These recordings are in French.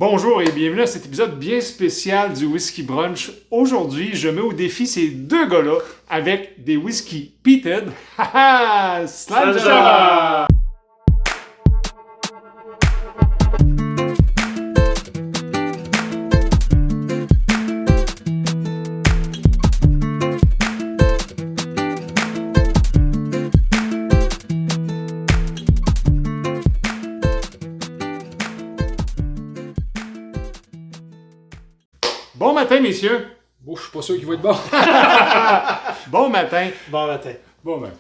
Bonjour et bienvenue à cet épisode bien spécial du Whisky Brunch. Aujourd'hui, je mets au défi ces deux gars-là avec des whisky peated. Haha! Slanja! Bon matin, messieurs! Bon, je suis pas sûr qu'il va être bon. Bon matin! Bon matin. Bon, ben.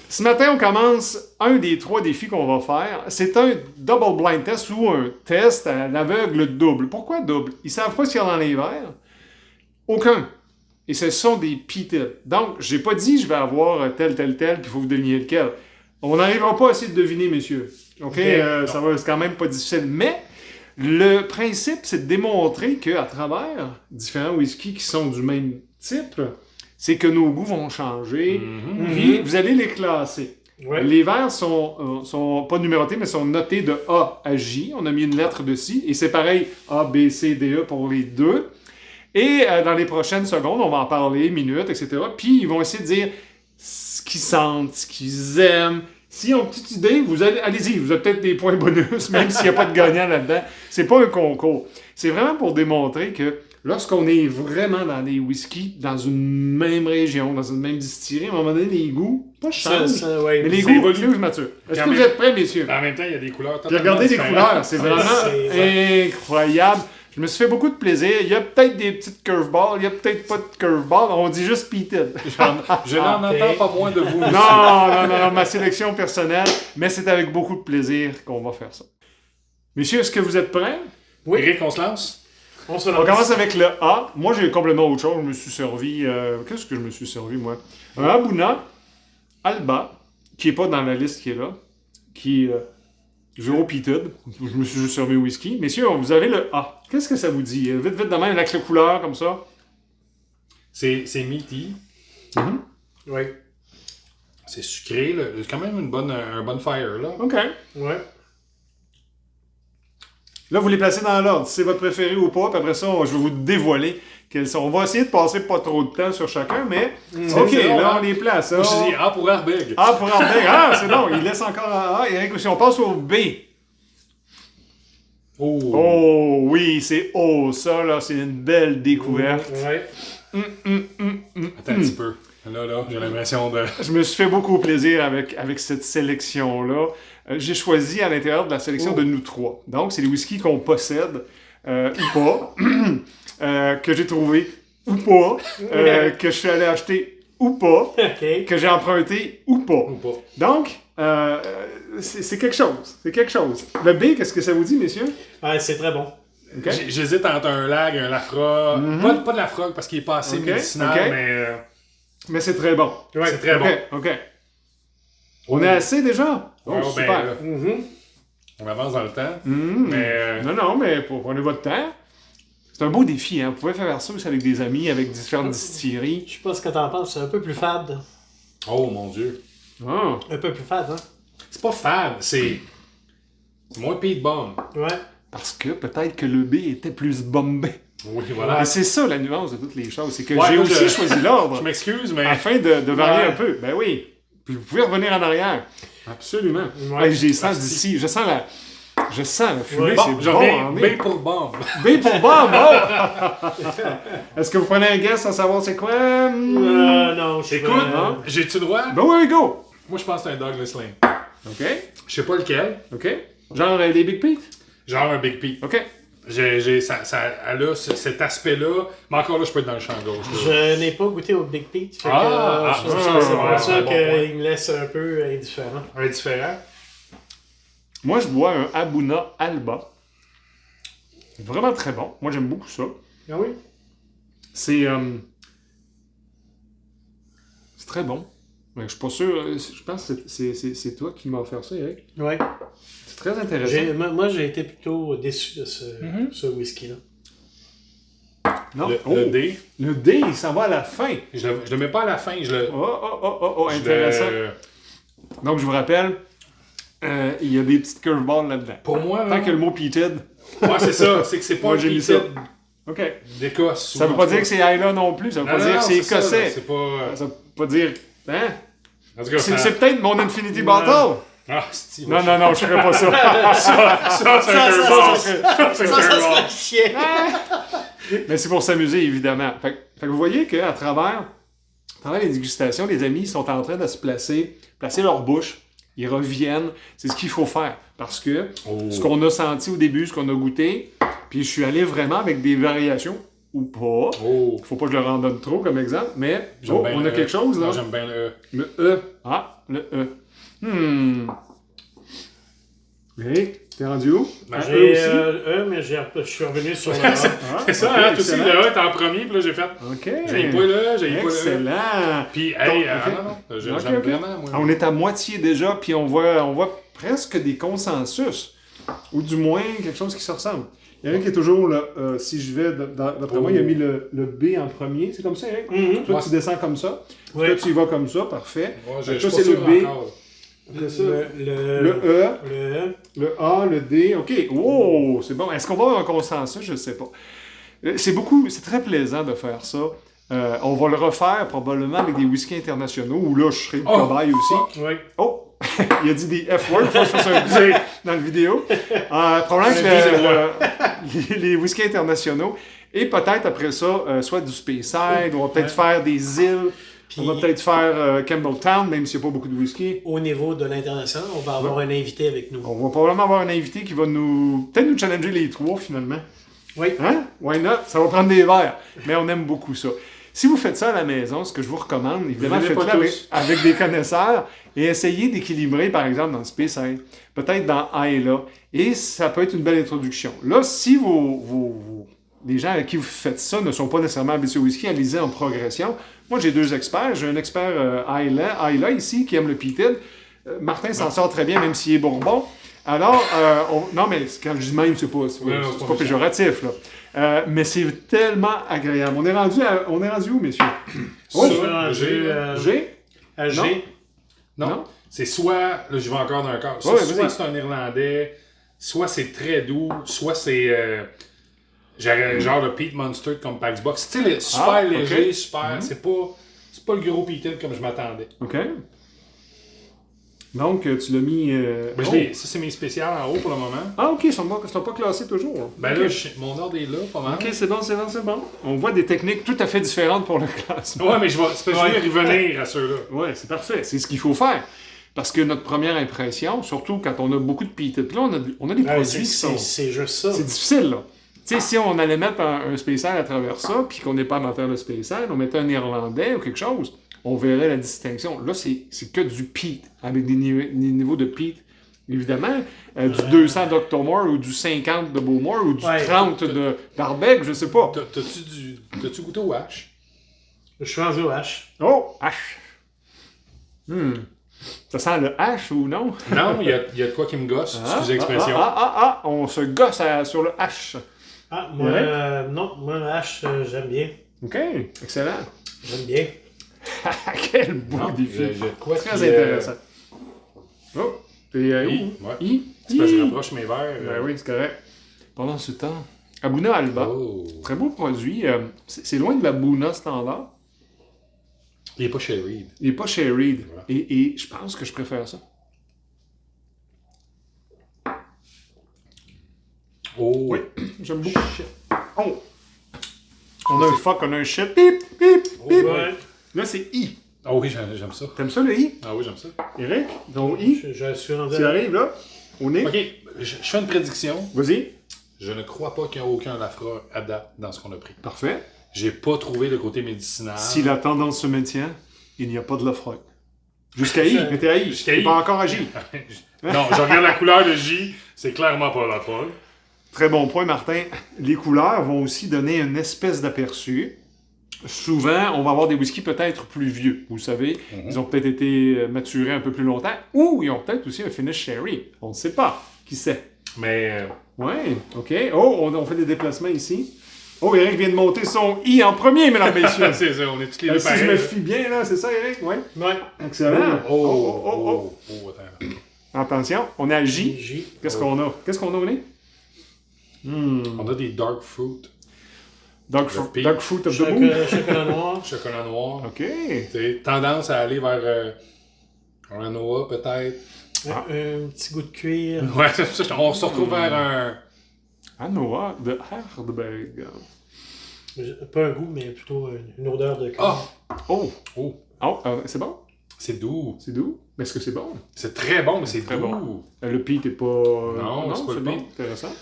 Ce matin, on commence un des 3 défis qu'on va faire. C'est un double blind test ou un test à l'aveugle double. Pourquoi double? Ils savent pas ce qu'il y a dans les verres. Aucun. Et ce sont des peated. Donc, j'ai pas dit je vais avoir tel, puis il faut vous deviner lequel. On n'arrivera pas à essayer de deviner, messieurs. OK? Ça va, c'est quand même pas difficile. Mais le principe, c'est de démontrer qu'à travers différents whiskies qui sont du même type, c'est que nos goûts vont changer, puis vous allez les classer. Ouais. Les verres sont pas numérotés, mais sont notés de A à J. On a mis une lettre dessus, et c'est pareil, A, B, C, D, E pour les deux. Et dans les prochaines secondes, on va en parler, minutes, etc. Puis ils vont essayer de dire ce qu'ils sentent, ce qu'ils aiment. S'ils ont une petite idée, allez-y, vous avez peut-être des points bonus, même s'il n'y a pas de gagnant là-dedans. C'est pas un concours. C'est vraiment pour démontrer que lorsqu'on est vraiment dans des whiskies, dans une même région, dans une même distillerie, à un moment donné, les goûts, pas changent, ouais, mais les ça goûts évolue. évoluent mature. Est-ce que Quand vous êtes prêts, messieurs? En même temps, il y a des couleurs Puis totalement regardez les différentes. couleurs, c'est vraiment c'est- incroyable. Je me suis fait beaucoup de plaisir. Il y a peut-être des petites curveballs, il y a peut-être pas de curveballs. On dit juste peated. Je n'en Ok. entends pas moins de vous. Non, ma sélection personnelle, mais c'est avec beaucoup de plaisir qu'on va faire ça. Messieurs, est-ce que vous êtes prêts? Oui. Eric, on se lance? On se On lance. commence avec le A. Moi, j'ai complètement autre chose. Je me suis servi... qu'est-ce que je me suis servi, moi? Un Abuna Alba, qui est pas dans la liste qui est là, qui est zéro peated. Je me suis juste servi whisky. Messieurs, vous avez le A. Qu'est-ce que ça vous dit? Vite de même, avec les couleurs, comme ça. C'est meaty. Oui. C'est sucré. Là. C'est quand même un bon fire, là. OK. Ouais. Là, vous les placez dans l'ordre. Si c'est votre préféré ou pas, puis après ça, je vais vous dévoiler quels sont. On va essayer de passer pas trop de temps sur chacun, mais... OK, c'est bon, là, hein? on les place. Moi, je là. dis A pour Arbeg. A pour Arbeg. Ah, c'est bon. Il laisse encore un A. Eric, si on passe au B. Oh. Oh, oui, c'est O. Ça, là, c'est une belle découverte. Ouais. Attends un petit peu. Là, j'ai l'impression de... Je me suis fait beaucoup plaisir avec cette sélection-là. J'ai choisi à l'intérieur de la sélection de nous trois. Donc, c'est les whiskies qu'on possède ou pas, que j'ai trouvé ou pas, que je suis allé acheter ou pas, OK. que j'ai emprunté ou pas. Ou pas. Donc, c'est quelque chose. C'est quelque chose. Le B, qu'est-ce que ça vous dit, messieurs? Ouais, c'est très bon. OK? J'hésite entre un lag et un Lafroig. Pas de Lafroig parce qu'il est pas assez Ok, médicinal, ok. mais Mais c'est très bon. Ouais. c'est très bon. OK. On est assez déjà? Oh, Ouais, ben, super. là, on avance dans le temps. Mhm. Mais Non, mais prenez votre temps. C'est un beau défi, hein. Vous pouvez faire ça aussi avec des amis, avec différentes distilleries. Je sais pas ce que t'en penses, c'est un peu plus fade. oh mon Dieu. Ah. Un peu plus fade, hein? C'est pas fade, c'est moins Pete Bomb. Ouais. Parce que peut-être que le B était plus bombé. Oui, voilà. Et c'est ça la nuance de toutes les choses. C'est que Ouais, j'ai là, aussi je- choisi l'ordre Je m'excuse, mais afin de varier Ouais. un peu. Ben oui. Puis vous pouvez revenir en arrière. Absolument. Ouais. Hey, j'ai sens d'ici. Je sens la fumée. Ouais. bon, C'est je bon. reviens en B est. pour Bomb. B pour bombe. Oh! Est-ce que vous prenez un guess sans savoir c'est quoi? Non, je suis Écoute, j'ai-tu le droit? Ben oui, go! Moi, je pense que c'est un Douglas Lane. OK. Je sais pas lequel. OK. Genre les Big Pete? Genre un Big Pete. OK. Elle a cet aspect-là. Mais encore là, je peux être dans le champ gauche. là. Je n'ai pas goûté au Big Pete, fait Ah, que ah, c'est ah, pour ah, ça bon qu'il point. me laisse un peu indifférent. Indifférent. Moi, je bois un Abuna Alba. Vraiment très bon. Moi, j'aime beaucoup ça. Ah oui? C'est très bon. Mais je suis pas sûr. Je pense que c'est toi qui m'as offert ça, Eric. Ouais. C'est très intéressant. Moi, j'ai été plutôt déçu de ce whisky-là. Non? Le D. Le D, il s'en va à la fin. Je le mets pas à la fin. Je le. Oh, je intéressant. le- Donc, je vous rappelle, il y a des petites curveballs là-dedans. Pour moi, Tant là, que le mot peated, Ouais, c'est ça. C'est que c'est pas Moi, un j'ai mis peated ça. OK. d'Écosse. Ça veut pas dire que c'est Isla non plus. Ça veut pas dire que c'est ça, là, écossais. c'est pas... Ça veut pas dire... Hein? En tout cas, C'est peut-être mon Infinity Battle. Ah, c'est... Non, je ferais pas ça. Ça, c'est un curveball. C'est un Ça serait curveball. chiant. Mais c'est pour s'amuser, évidemment. Fait que vous voyez qu'à travers les dégustations, les amis sont en train de se placer leur bouche. Ils reviennent. C'est ce qu'il faut faire. Parce que ce qu'on a senti au début, ce qu'on a goûté, puis je suis allé vraiment avec des variations ou pas. Il faut pas que je leur en donne trop comme exemple, mais on a quelque chose là. Moi, j'aime bien le E. Le E. Ah, le E. Eric, t'es rendu où? J'ai mais je suis revenu sur le A. C'est ça, hein, tout aussi, le E est en premier, puis là, j'ai fait... OK. J'ai pas le E, j'ai pas le E. Excellent. Puis, j'aime vraiment, moi. On est à moitié déjà, puis on voit presque des consensus. Ou du moins, quelque chose qui se ressemble. Il y en a un qui est toujours, là, si je vais, d'après moi, il a mis le B en premier. C'est comme ça, Eric? Toi, tu descends comme ça. Oui. Toi, tu y vas comme ça, parfait. Ouais, Toi, c'est le B. Le E, le A, le D. OK. Oh, c'est bon. Est-ce qu'on va avoir un consensus? Je ne sais pas. C'est très plaisant de faire ça. On va le refaire probablement avec des whiskies internationaux, où là, je serai le cobaye aussi. Oui. Oh! Il a dit des F-words, faut que je fasse un B dans la vidéo. Probablement que les whiskies internationaux, et peut-être après ça, soit du Speyside, on va peut-être faire des îles, on va peut-être faire Campbelltown, même s'il n'y a pas beaucoup de whisky. Au niveau de l'international, on va avoir un invité avec nous. On va probablement avoir un invité qui va peut-être nous challenger les trois finalement. Oui. Hein? Why not? Ça va prendre des verres, mais on aime beaucoup ça. Si vous faites ça à la maison, ce que je vous recommande, évidemment, faites-le avec des connaisseurs et essayez d'équilibrer, par exemple, dans Speyside, peut-être dans Isla, et ça peut être une belle introduction. Là, si les gens avec qui vous faites ça ne sont pas nécessairement habitués au whisky, allez-y en progression. Moi, j'ai deux experts. J'ai un expert Isla ici qui aime le peated. Martin s'en sort très bien, même s'il est bourbon. Alors, non, mais quand je dis même, c'est pas péjoratif, là. Mais c'est tellement agréable. On est rendu où, messieurs? G? G. Non. C'est soit, là, je vais encore d'un quart. Soit c'est un Irlandais, soit c'est très doux, soit c'est genre le Peat Monster comme Pax Box. Tu sais, super léger, super. C'est pas le gros peated comme je m'attendais. OK. Donc, tu l'as mis... Ça, c'est mes spéciales en haut pour le moment. Ah, OK, ils sont pas classés toujours. Ben là, mon ordre est là, pas mal. OK, c'est bon. On voit des techniques tout à fait différentes pour le classement. Ouais, mais je vais y revenir à ceux-là. Ouais, c'est parfait. C'est ce qu'il faut faire. Parce que notre première impression, surtout quand on a beaucoup de peated, là, on a des produits qui sont... C'est juste ça. C'est difficile, là. Tu sais, si on allait mettre un spécial à travers ça, puis qu'on n'est pas amateur de spécial, on mettait un Irlandais ou quelque chose, on verrait la distinction. Là, c'est que du peat, avec des niveaux de peat, évidemment. Du 200 d'Octomore ou du 50 de Bowmore ou du 30 d'Arbec, je sais pas. T'as-tu goûté au H? Je suis rendu au H. Oh, H. Ça sent le H ou non? Non, il y a de quoi qui me gosse, excusez l'expression. On se gosse sur le H. Non, moi le H, j'aime bien. OK, excellent. J'aime bien. Quel beau défi. Très intéressant. Oh, t'es où? I. C'est parce que je rapproche mes verres. Ben oui, c'est correct. Pendant ce temps, Abuna Alba. Très beau produit. C'est loin de la Buna standard. Il n'est pas sherried. Il n'est pas sherried. Voilà. Et je pense que je préfère ça. Oh. Oui, j'aime beaucoup. Oh. On a un fuck, on a un shit. Pip, pip, pip. Ouais. Là, c'est I. Ah oui, j'aime ça. T'aimes ça, le I? Ah oui, j'aime ça. Eric, ton I? Je suis rendu. Tu arrives là, au nez. OK, je fais une prédiction. Vas-y. Je ne crois pas qu'il n'y a aucun Lafroy à date dans ce qu'on a pris. Parfait. J'ai pas trouvé le côté médicinal. Si la tendance se maintient, il n'y a pas de Lafroy. Jusqu'à I, mais t'es à I. Jusqu'à I. Pas encore à J. Non, je regarde la couleur de J, c'est clairement pas Lafroy. Très bon point, Martin. Les couleurs vont aussi donner une espèce d'aperçu. Souvent, on va avoir des whiskies peut-être plus vieux. Vous savez, ils ont peut-être été maturés un peu plus longtemps, ou ils ont peut-être aussi un finish sherry. On ne sait pas. Qui sait? Mais... Ouais, OK. Oh, on fait des déplacements ici. Oh, Eric vient de monter son I en premier, mesdames et messieurs. C'est ça, on est tous les deux Si pareils. je me fie bien, là, c'est ça, Eric? Ouais. Ouais. Excellent. Attends. Attention, on est à J. J. Qu'est-ce qu'on a? Qu'est-ce qu'on a au nez? On a des dark fruit. Dark Fruit of the Moon. Chocolat noir. Chocolat noir. OK. T'sais, tendance à aller vers un Noah, peut-être. Un petit goût de cuir. Ouais, c'est ça. On se retrouve vers un... Anoa de Hardberg. Pas un goût, mais plutôt une odeur de cuir. Ah! Oh! Oh! Oh, c'est bon? C'est doux. C'est doux? Mais est-ce que c'est bon? C'est très bon, mais c'est Très doux. bon. Le peat est pas... Non, c'est pas le bon. peat. Intéressant.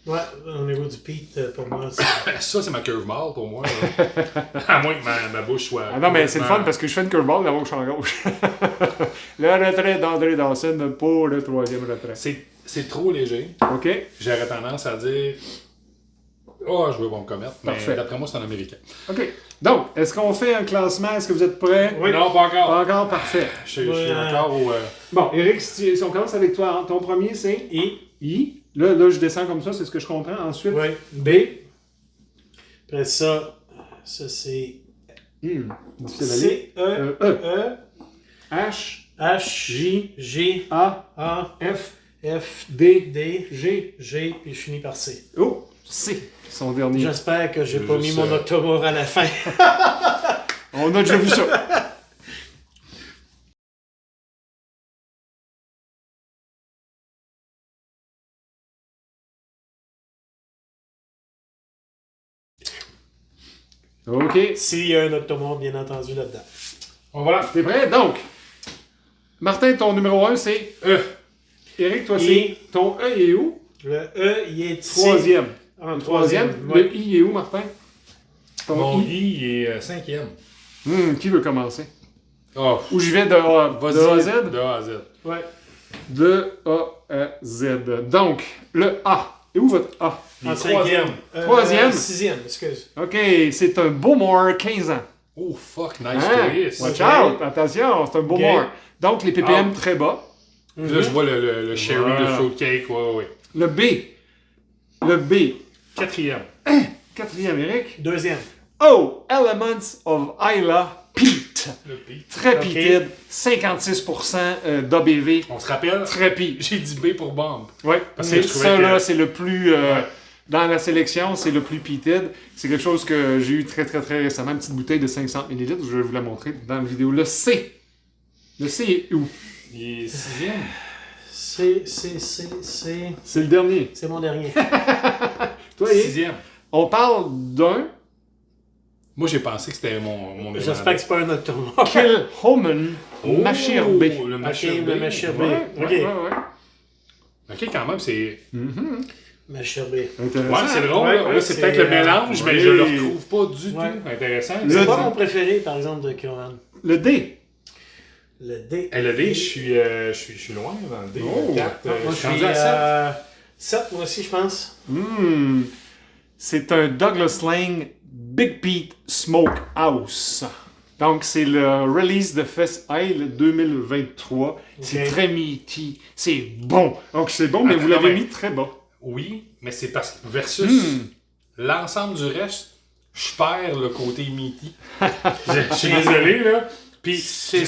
Ouais, au niveau du peat, pour moi, c'est... Ça, c'est ma curve mâle pour moi. Là. À moins que ma bouche soit... Ah non, mais c'est le fun parce que je fais une curveball là-bas où je suis en gauche. Le retrait d'André Dawson pour le 3e retrait. C'est trop léger. OK. J'aurais tendance à dire... Oh, je veux bon me commettre. Mais Parfait. d'après moi, c'est un Américain. OK. Donc, est-ce qu'on fait un classement? Est-ce que vous êtes prêts? Oui. Non, pas encore. Pas encore? Parfait. Je suis encore au... Bon, Eric, si on commence avec toi, hein, ton premier, c'est I. Là, je descends comme ça, c'est ce que je comprends. Ensuite, Oui. B. Après ça c'est... Difficile d'aller. C-E-E. H. H. J. G. A. A. F. F. D. D. G. G. Puis je finis par C. Oh, C. Son dernier. J'espère que j'ai pas mis Juste, mon octobre à la fin. On a déjà vu ça. OK. S'il y a un octomore, bien entendu, là-dedans. Bon, voilà. T'es prêt? Donc, Martin, ton numéro 1, c'est E. Eric, toi, I. c'est ton E, il est où? Le E, il est ici. Troisième. En Troisième. ouais. Le I, il est où, Martin? Ton Mon I. I, il est 5e. Qui veut commencer? Oh, Où je vais de A, de A à Z? De A à Z. Ouais. De A à Z. Donc, le A. Et où votre A? Il est En cinquième. Troisième. Sixième, excuse. OK, c'est un Bowmore 15 ans. Oh, fuck, nice Hein? twist. Watch Ok. out! Attention, c'est un Bowmore. Donc, les ppm Ah. très bas. Là, je vois le sherry Voilà. de fruitcake. Ouais. Le B. Le B. 4e. Quatrième, Eric. Deuxième. Oh! Elements of Isla Peat. Le P. Très Ok. peated. 56% d'ABV. On se rappelle, Très peat. j'ai dit B pour bombe. Ouais, Parce que c'est je trouvais ça que- là, c'est le plus Ouais. dans la sélection, c'est le plus peated. C'est quelque chose que j'ai eu très récemment, une petite bouteille de 500 ml, je vais vous la montrer dans la vidéo. Le C. Le C est où? Il est 6e. C'est le dernier. C'est mon dernier. Toi, Eric, 6e. on parle d'un Moi, j'ai pensé que c'était mon J'espère que c'est pas un octomore. Kilhoman Oh, Machir B. Le Ok, Machir B. le Machir B. Ouais, Ok. ouais. Ok, quand même, c'est... Machir B. Intéressant. Ouais, c'est drôle. Ouais, là. ouais, Là, c'est c'est, peut-être le mélange, mais je oui. le retrouve pas du Ouais. tout. Intéressant. Le- C'est pas mon préféré, par exemple, de Kilman. Le D. Le D. Le D, je suis loin dans le D. Oh. Le 4, Moi, je je suis rendu suis à 7. 7, moi aussi, je pense. C'est un Douglas Lang Big Pete Smoke House. Donc, c'est le release de Fest Isle 2023. C'est Ok. très meaty. C'est bon. Donc, c'est bon, mais Attends, vous l'avez mais- mis très bas. Oui, mais c'est parce que versus l'ensemble du reste, je perds le côté meaty. Je suis désolé, là. Puis C'est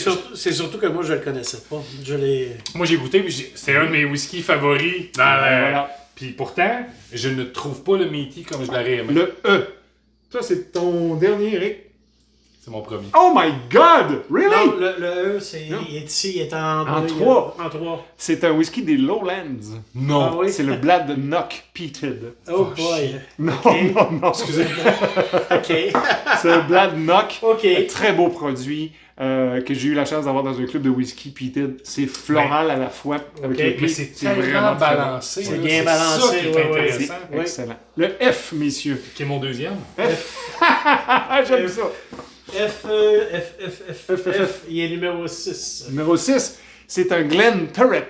surtout que moi, je le connaissais pas. Je l'ai... moi, j'ai goûté, puis c'est un de mes whiskies favoris. Voilà. Puis pourtant, je ne trouve pas le meaty comme je l'aurais aimé. Le E. Toi, c'est ton dernier, Eric. C'est mon premier. Oh my God! Really? Non, le E, Non. il est ici, il est en... En deux, trois. En 3. C'est un whisky des Lowlands. Non. Ah oui? C'est le Blad Knock Peated. Oh boy. Non, Ok. non. Excusez. OK. C'est un Blad Knock. OK. Très beau produit que j'ai eu la chance d'avoir dans un club de whisky peated. C'est floral à la fois avec Ok. le Mais peat. c'est tellement vraiment très bon. balancé. C'est là. bien ça balancé, qui est ouais, ouais. intéressant. C'est Ouais. excellent. Le F, messieurs. Qui est mon deuxième. J'aime ça. F, il est numéro 6. Numéro 6, c'est un Glen Turret.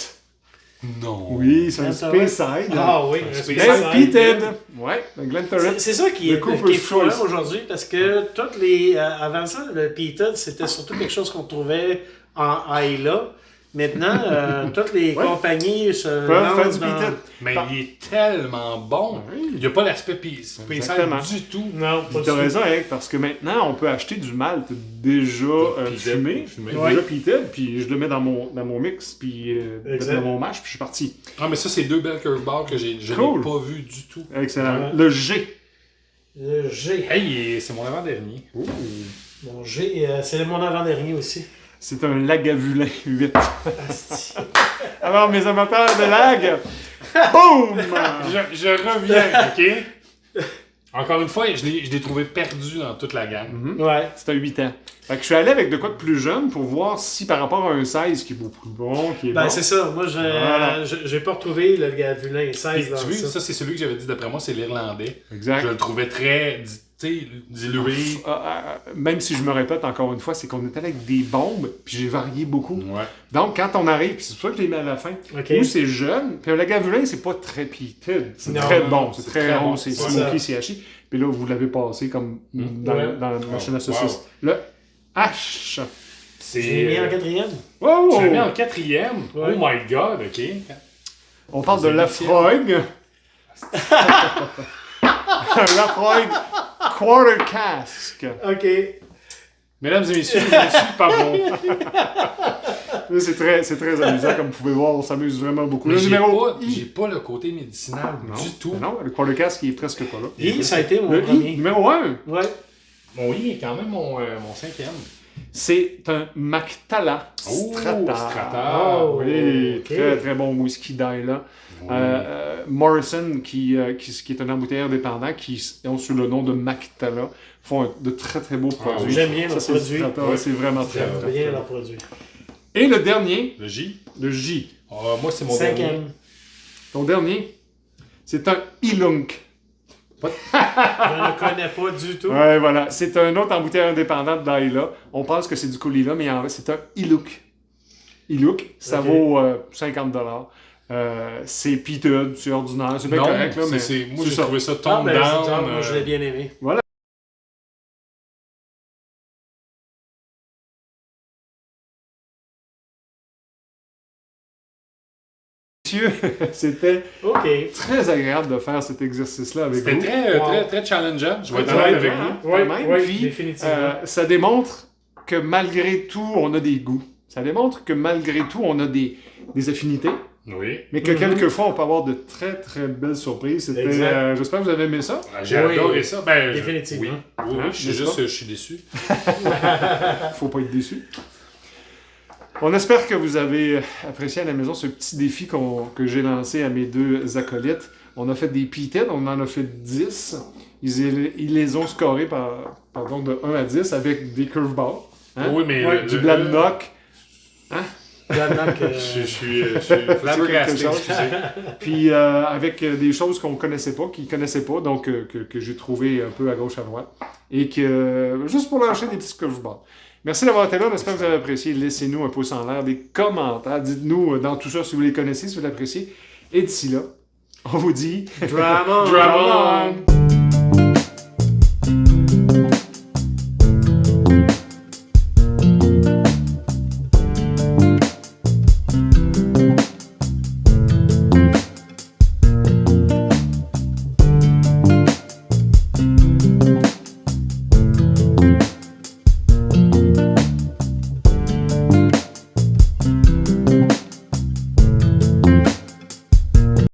Non. Oui, c'est un Glen Turret. Speyside. Ah oui, un Mais Speyside. peated. Ouais, un Glen Turret. C'est ça qui Le est Cooper's fou Choice. aujourd'hui, parce que toutes les avant ça, le peated, c'était surtout quelque chose qu'on trouvait en Isla. Maintenant, toutes les compagnies se peuvent faire lancent du dans... P-TED. Mais il est tellement bon. Il n'y a pas l'aspect spécial Exactement. du tout. Non, pas Tu as du tout. raison, Eric, parce que maintenant, on peut acheter du malt déjà fumé, Ouais. déjà P-TED, puis je le mets dans mon mix, puis Exact. dans mon mash, puis je suis parti. Ah, mais ça, c'est 2 belles curveballs que je Cool. n'ai pas vu du tout. Excellent. Ouais. Le G. Le G. Hey, c'est mon avant-dernier. Mon G, c'est mon avant-dernier aussi. C'est un Lagavulin 8. Asti. Alors, mes amateurs de lag, boum! Je reviens, OK? Encore une fois, je l'ai trouvé perdu dans toute la gamme. Ouais. C'est un 8 ans. Fait que je suis allé avec de quoi de plus jeune pour voir si par rapport à un 16 qui est beaucoup plus bon, qui est Ben, bon. c'est ça. Moi, Voilà. j'ai pas retrouvé le Gavulin 16 Et dans tu vois, ça. ça, c'est celui que j'avais dit d'après moi, c'est l'Irlandais. Exact. Je le trouvais très, tu sais, dilué. Même si je me répète encore une fois, c'est qu'on est allé avec des bombes, puis j'ai varié beaucoup. Ouais. Donc, quand on arrive, puis c'est pour ça que je les mets à la fin, Ok. nous, c'est jeune, puis le Lagavulin, c'est pas très peated. C'est Non, très non, bon, c'est très très rond, bon, c'est c'est smoky, c'est haché. Puis là, vous l'avez passé comme dans Ouais. la machine à Oh, saucisse. wow. Le H. C'est. J'ai mis en quatrième. Wow! Tu l'as mis en quatrième? Ouais. Oh my god, OK. On parle de C'est Lafroig. Lafroig Quarter Cask. OK. Mesdames et messieurs, je ne suis pas bon. Là, c'est très amusant, comme vous pouvez voir, on s'amuse vraiment beaucoup. Mais Le j'ai numéro pas le côté médicinal du tout. Non, le Quarter Cask, il est presque pas là. Et ça a été mon Le I, premier. numéro 1, Ouais. Mon I est quand même mon cinquième. c'est un Mactala Oh, Strata. Strata. Oh, Oui, ok. très très bon whisky d'ail Morrison, qui est un embouteilleur dépendant, qui ont sous le nom de Mactala, font de très très beaux produits. J'aime bien Ça, leurs c'est produits. Strata, ouais, c'est vraiment très J'aime très, bien très leurs bon. produits. Et le dernier, Le J. le J. Ah, moi, c'est mon dernier. Cinquième. Ton dernier, c'est un Ilunk. Je ne connais pas du tout. Ouais, voilà. C'est un autre embouteilleur indépendant d'ail là. On pense que c'est du Colila, mais en vrai, c'est un Iluk. Iluk, ça Ok. vaut 50$. C'est piteux, c'est ordinaire, c'est bien Non, correct, là, mais moi, c'est j'ai ça. trouvé ça Ah, tombe ben, down. c'est ça, moi, je l'ai bien aimé. Messieurs, c'était OK. très agréable de faire cet exercice-là avec C'était vous. très, Wow. très, très challengeant. Je vais être Ouais, honnête avec ouais, vous. quand Ouais, même. ouais, Puis, définitivement. ça démontre que malgré tout, on a des goûts. Ça démontre que malgré tout, on a des affinités, Oui. mais que quelquefois, on peut avoir de très, très belles surprises. C'était, Exact. J'espère que vous avez aimé ça. J'ai Oui. adoré ça. Ben, Définitivement. Oui, Hein, je suis n'est-ce juste, pas? je suis déçu. Faut pas être déçu. On espère que vous avez apprécié à la maison ce petit défi que j'ai lancé à mes deux acolytes. On a fait des P-TED, on en a fait 10. Ils les ont scorés de 1 à 10 avec des curveballs. Hein? Oui, mais Ouais, Du Bladnock. Bladnock, Je suis flabbergasté. quelque chose. Excusez. Puis avec des choses qu'on connaissait pas, qu'ils connaissaient pas, donc que j'ai trouvé un peu à gauche à droite. Et que juste pour lâcher des petits curveballs. Merci d'avoir été là, j'espère que vous avez apprécié. Laissez-nous un pouce en l'air, des commentaires. Dites-nous dans tout ça si vous les connaissez, si vous l'appréciez. Et d'ici là, on vous dit Drum on. Drum on!